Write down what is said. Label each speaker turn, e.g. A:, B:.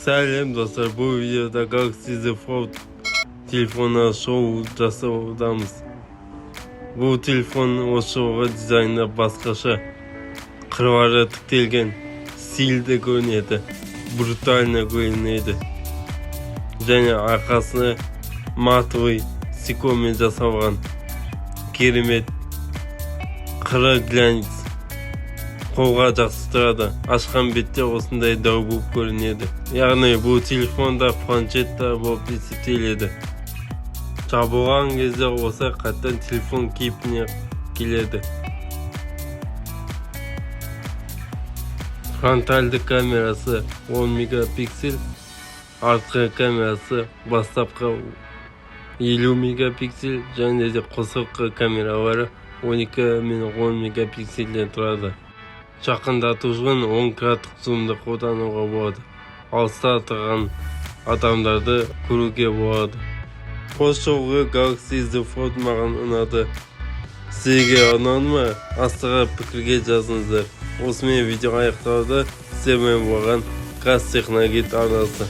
A: Сәлем достар, бұл видеода Galaxy Z Fold телефонына шоу жасаудамыз. Бұл телефон осы жолғы дизайны басқаша, қырлары тіктелген, стильді көрінеді, брутально көрінеді. Және арқасына матовый стекломен жасалған керемет қыры глянец. Қолға жақсы тұрады. Ашқан бетте осындай дау болып көрінеді. Яғни бұл телефонда планшетта болып есептеледі. Жабылған кезде осы қаттан телефон кейпіне келеді. Фронтальды камерасы 10 мегапиксель, артқы камерасы бастапқы 50 мегапиксель, және де қосалқы камералары 12 мен 10 мегапиксельден тұрады. Жақындатушының 10 кратық зумды қолдануға болады. Алыста тұрған адамдарды көруге болады. Осы жолғы Galaxy Z Fold маған ұнады. Сізге ұнады ма? Астыға пікірге жазыңыздар. Осымен видео аяқталды. Сізбен болған Қазтехногид арнасы.